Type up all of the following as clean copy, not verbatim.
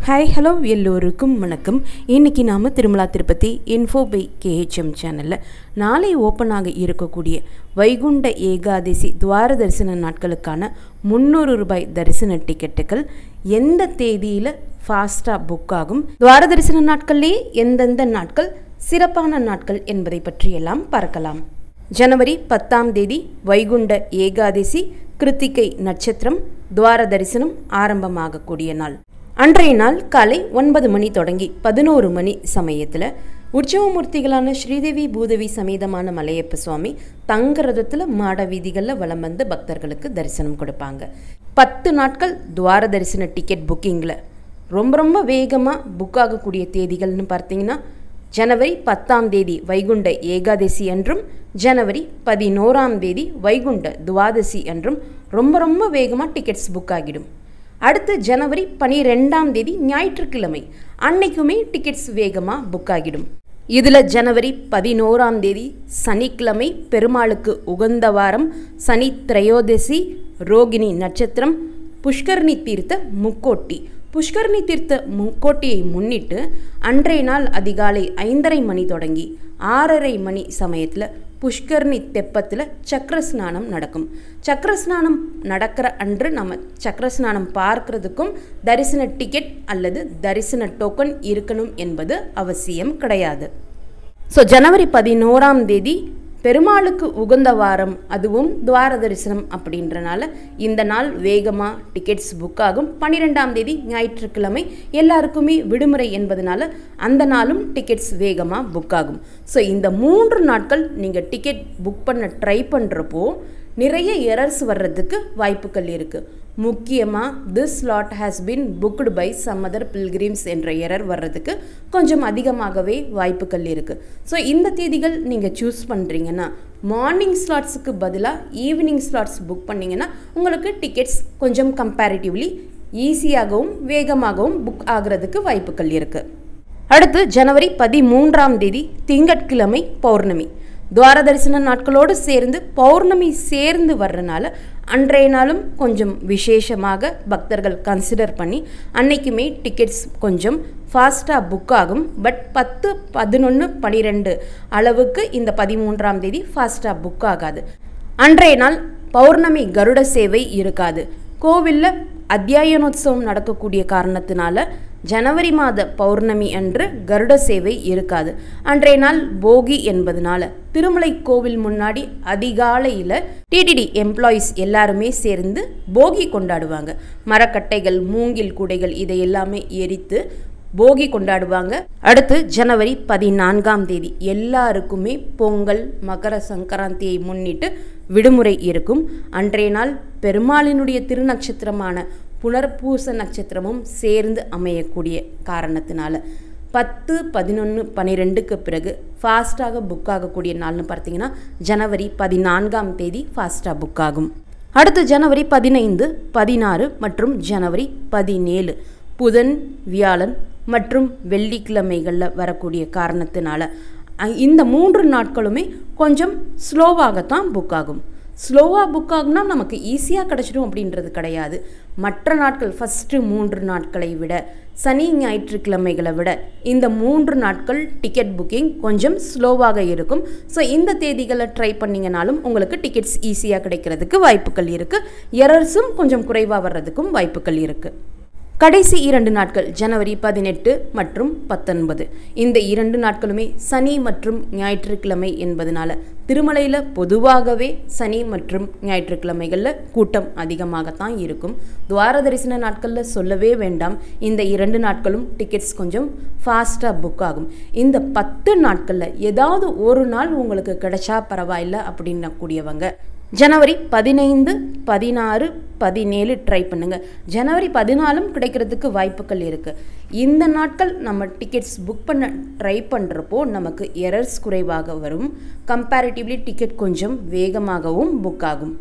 Hi hello எல்லோருக்கும் வணக்கம். இன்றைக்கி நாம் Tirumala Tirupati info by KHM சேனலில் நாளை ஓப்பன் ஆக இருக்கக்கூடிய வைகுண்ட ஏகாதசி துவார தரிசன நாட்களுக்கான 300 ரூபாய் தரிசன டிக்கெட்டுகள் எந்த தேதியில் ஃபாஸ்ட்டாக புக் ஆகும், துவார தரிசன நாட்கள்லேயே எந்தெந்த நாட்கள் சிறப்பான நாட்கள் என்பதை பற்றியெல்லாம் பார்க்கலாம். ஜனவரி 10ஆம் தேதி வைகுண்ட ஏகாதசி, கிருத்திகை நட்சத்திரம், துவார தரிசனம் ஆரம்பமாகக்கூடிய நாள். அன்றைய நாள் காலை 9 மணி தொடங்கி 11 மணி சமயத்தில் உற்சவமூர்த்திகளான ஸ்ரீதேவி பூதேவி சமேதமான மலையப்ப சுவாமி தங்க ரதத்தில் மாட வீதிகளில் வலம் வந்து பக்தர்களுக்கு தரிசனம் கொடுப்பாங்க. 10 நாட்கள் துவார தரிசன டிக்கெட் புக்கிங்கில் ரொம்ப வேகமாக புக் ஆகக்கூடிய தேதிகள்னு பார்த்தீங்கன்னா ஜனவரி 10ஆம் தேதி வைகுண்ட ஏகாதசி என்றும், ஜனவரி 11ஆம் தேதி வைகுண்ட துவாதசி என்றும் ரொம்ப வேகமாக டிக்கெட்ஸ் புக் ஆகிடும். அடுத்து ஜனவரி 12ஆம் தேதி ஞாயிற்றுக்கிழமை அன்னைக்குமே டிக்கெட்ஸ் வேகமாக புக் ஆகிடும். இதில் ஜனவரி 11ஆம் தேதி சனிக்கிழமை பெருமாளுக்கு உகந்த வாரம், சனி திரையோதசி, ரோகிணி நட்சத்திரம், புஷ்கரணி தீர்த்த முக்கோட்டி. புஷ்கரணி தீர்த்த முக்கோட்டியை முன்னிட்டு அன்றைய நாள் அதிகாலை 5:30 மணி தொடங்கி 6:30 மணி சமயத்தில் புஷ்கரணி தெப்பத்தில் சக்கரஸ்நானம் நடக்கும். சக்கரஸ்நானம் நடக்கிற அன்று நம்ம சக்கரஸ்நானம் பார்க்கறதுக்கும் தரிசன டிக்கெட் அல்லது தரிசன டோக்கன் இருக்கணும் என்பது அவசியம் கிடையாது. ஸோ ஜனவரி 11ஆம் தேதி பெருமாளுக்கு உகந்த வாரம், அதுவும் துவார தரிசனம் அப்படின்றனால இந்த நாள் வேகமாக டிக்கெட்ஸ் புக் ஆகும். 12ஆம் தேதி ஞாயிற்றுக்கிழமை எல்லாருக்குமே விடுமுறை என்பதனால அந்த நாளும் டிக்கெட்ஸ் வேகமாக புக் ஆகும். ஸோ இந்த 3 நாட்கள் நீங்கள் டிக்கெட் புக் பண்ண ட்ரை பண்ணுறப்போ நிறைய எரர்ஸ் வர்றதுக்கு வாய்ப்புகள் இருக்குது. முக்கியமாக this slot has been booked by some other pilgrims என்ற எரர் வர்றதுக்கு கொஞ்சம் அதிகமாகவே வாய்ப்புகள் இருக்குது. ஸோ இந்த தேதிகள் நீங்கள் சூஸ் பண்ணுறீங்கன்னா மார்னிங் ஸ்லாட்ஸுக்கு பதிலாக ஈவினிங் ஸ்லாட்ஸ் புக் பண்ணிங்கன்னா உங்களுக்கு டிக்கெட்ஸ் கொஞ்சம் கம்பேரிட்டிவ்லி ஈஸியாகவும் வேகமாகவும் புக் ஆகிறதுக்கு வாய்ப்புகள் இருக்குது. அடுத்து ஜனவரி 13ஆம் தேதி திங்கட்கிழமை பௌர்ணமி. துவார தரிசன நாட்களோடு சேர்ந்து பௌர்ணமி சேர்ந்து வர்றனால அன்றைய நாளும் கொஞ்சம் விசேஷமாக பக்தர்கள் கன்சிடர் பண்ணி அன்னைக்குமே டிக்கெட்ஸ் கொஞ்சம் ஃபாஸ்ட்டாக புக் ஆகும். பட் 10, 11, 12 அளவுக்கு இந்த 13ஆம் தேதி ஃபாஸ்ட்டாக புக் ஆகாது. அன்றைய நாள் பௌர்ணமி கருட சேவை இருக்காது. கோவிலில் அத்தியாயனோத்சவம் நடக்கக்கூடிய காரணத்தினால ஜனவரி மாத பௌர்ணமி அன்று கருட சேவை இருக்காது. அன்றைய நாள் போகி என்பதனால திருமலை கோவில் முன்னாடி அதிகாலையில் டிடிடி எம்ப்ளாயீஸ் எல்லாருமே சேர்ந்து போகி கொண்டாடுவாங்க. மரக்கட்டைகள், மூங்கில் கூடைகள் இதை எல்லாமே எரித்து போகி கொண்டாடுவாங்க. அடுத்து ஜனவரி 14ஆம் தேதி எல்லாருக்குமே பொங்கல், மகர சங்கராந்தியை முன்னிட்டு விடுமுறை இருக்கும். அன்றைய நாள் பெருமாளினுடைய திருநட்சத்திரமான புனர்பூச நட்சத்திரமும் சேர்ந்து அமையக்கூடிய காரணத்தினால 10, 11, 12க்கு பிறகு ஃபாஸ்ட்டாக புக் ஆகக்கூடிய நாள்னு பார்த்தீங்கன்னா ஜனவரி 14ஆம் தேதி ஃபாஸ்ட்டாக புக் ஆகும். அடுத்து ஜனவரி 15, 16 மற்றும் ஜனவரி 17 புதன், வியாழன் மற்றும் வெள்ளிக்கிழமைகளில் வரக்கூடிய காரணத்தினால இந்த 3 நாட்களுமே கொஞ்சம் ஸ்லோவாகத்தான் புக் ஆகும். ஸ்லோவாக புக் ஆகுனா நமக்கு ஈஸியாக கிடச்சிடும் அப்படின்றது கிடையாது. மற்ற நாட்கள் ஃபஸ்ட்டு 3 நாட்களை விட, சனி ஞாயிற்றுக்கிழமைகளை விட இந்த 3 நாட்கள் டிக்கெட் புக்கிங் கொஞ்சம் ஸ்லோவாக இருக்கும். ஸோ இந்த தேதிகளை ட்ரை பண்ணிங்கனாலும் உங்களுக்கு டிக்கெட்ஸ் ஈஸியாக கிடைக்கிறதுக்கு வாய்ப்புகள் இருக்குது. எரர்ஸும் கொஞ்சம் குறைவாக வர்றதுக்கும் வாய்ப்புகள் இருக்குது. கடைசி 2 நாட்கள் ஜனவரி 18 மற்றும் 19 இந்த 2 நாட்களுமே சனி மற்றும் ஞாயிற்றுக்கிழமை என்பதனால திருமலையில் பொதுவாகவே சனி மற்றும் ஞாயிற்றுக்கிழமைகளில் கூட்டம் அதிகமாகத்தான் இருக்கும். துவார தரிசன நாட்களில் சொல்லவே வேண்டாம். இந்த 2 நாட்களும் டிக்கெட்ஸ் கொஞ்சம் ஃபாஸ்ட்டாக புக் ஆகும். இந்த 10 நாட்களில் ஏதாவது ஒரு நாள் உங்களுக்கு கிடைச்சா பரவாயில்ல அப்படின்ன கூடியவங்க ஜனவரி 15, 16, 17 ட்ரை பண்ணுங்கள். ஜனவரி 14ம் கிடைக்கிறதுக்கு வாய்ப்புகள் இருக்குது. இந்த நாட்கள் நம்ம டிக்கெட்ஸ் புக் பண்ண ட்ரை பண்ணுறப்போ நமக்கு எரர்ஸ் குறைவாக வரும். கம்பேரிட்டிவ்லி டிக்கெட் கொஞ்சம் வேகமாகவும் புக் ஆகும்.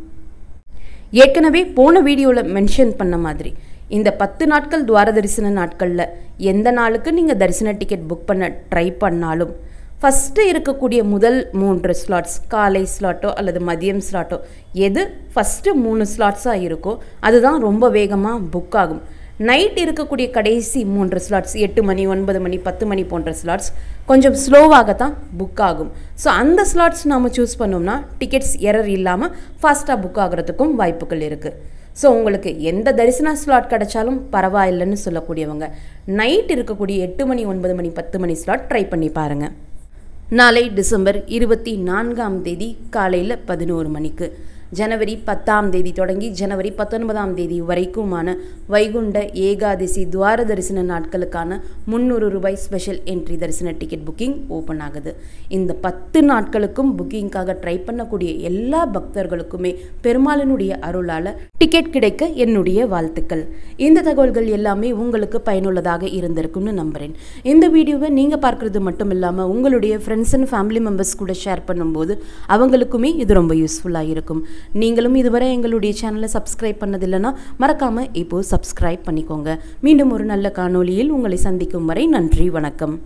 ஏற்கனவே போன வீடியோவில் மென்ஷன் பண்ண மாதிரி இந்த 10 நாட்கள் துவார தரிசன நாட்களில் எந்த நாளுக்கு நீங்கள் தரிசன டிக்கெட் புக் பண்ண ட்ரை பண்ணாலும் ஃபஸ்ட்டு இருக்கக்கூடிய முதல் 3 ஸ்லாட்ஸ், காலை ஸ்லாட்டோ அல்லது மதியம் ஸ்லாட்டோ, எது ஃபஸ்ட்டு 3 ஸ்லாட்ஸாக இருக்கோ அதுதான் ரொம்ப வேகமாக புக் ஆகும். நைட் இருக்கக்கூடிய கடைசி 3 ஸ்லாட்ஸ் 8 மணி 9 மணி 10 மணி போன்ற ஸ்லாட்ஸ் கொஞ்சம் ஸ்லோவாக தான் புக் ஆகும். ஸோ அந்த ஸ்லாட்ஸ் நாம் சூஸ் பண்ணோம்னா டிக்கெட்ஸ் எரர் இல்லாமல் ஃபாஸ்ட்டாக புக் ஆகிறதுக்கும் வாய்ப்புகள் இருக்குது. ஸோ உங்களுக்கு எந்த தரிசன ஸ்லாட் கிடைச்சாலும் பரவாயில்லைன்னு சொல்லக்கூடியவங்க நைட் இருக்கக்கூடிய 8 மணி 9 மணி 10 மணி ஸ்லாட் ட்ரை பண்ணி பாருங்கள். நாளை டிசம்பர் 24ஆம் தேதி காலையில் 11 மணிக்கு ஜனவரி 10ஆம் தேதி தொடங்கி ஜனவரி 19ஆம் தேதி வரைக்குமான வைகுண்ட ஏகாதசி துவார தரிசன நாட்களுக்கான 300 ரூபாய் ஸ்பெஷல் என்ட்ரி தரிசன டிக்கெட் புக்கிங் ஓப்பன் ஆகுது. இந்த 10 நாட்களுக்கும் புக்கிங்காக ட்ரை பண்ணக்கூடிய எல்லா பக்தர்களுக்குமே பெருமாளினுடைய அருளால் டிக்கெட் கிடைக்க என்னுடைய வாழ்த்துக்கள். இந்த தகவல்கள் எல்லாமே உங்களுக்கு பயனுள்ளதாக இருந்திருக்கும்னு நம்புகிறேன். இந்த வீடியோவை நீங்கள் பார்க்குறது மட்டும் இல்லாமல் உங்களுடைய ஃப்ரெண்ட்ஸ் அண்ட் ஃபேமிலி மெம்பர்ஸ் கூட ஷேர் பண்ணும்போது அவங்களுக்குமே இது ரொம்ப யூஸ்ஃபுல்லாக இருக்கும். நீங்களும் இதுவரை எங்களுடைய சேனலை சப்ஸ்கிரைப் பண்ணதில்லைன்னா மறக்காமல் இப்போது சப்ஸ்கிரைப் பண்ணிக்கோங்க. மீண்டும் ஒரு நல்ல காணொளியில் உங்களை சந்திக்கும் வரை நன்றி, வணக்கம்.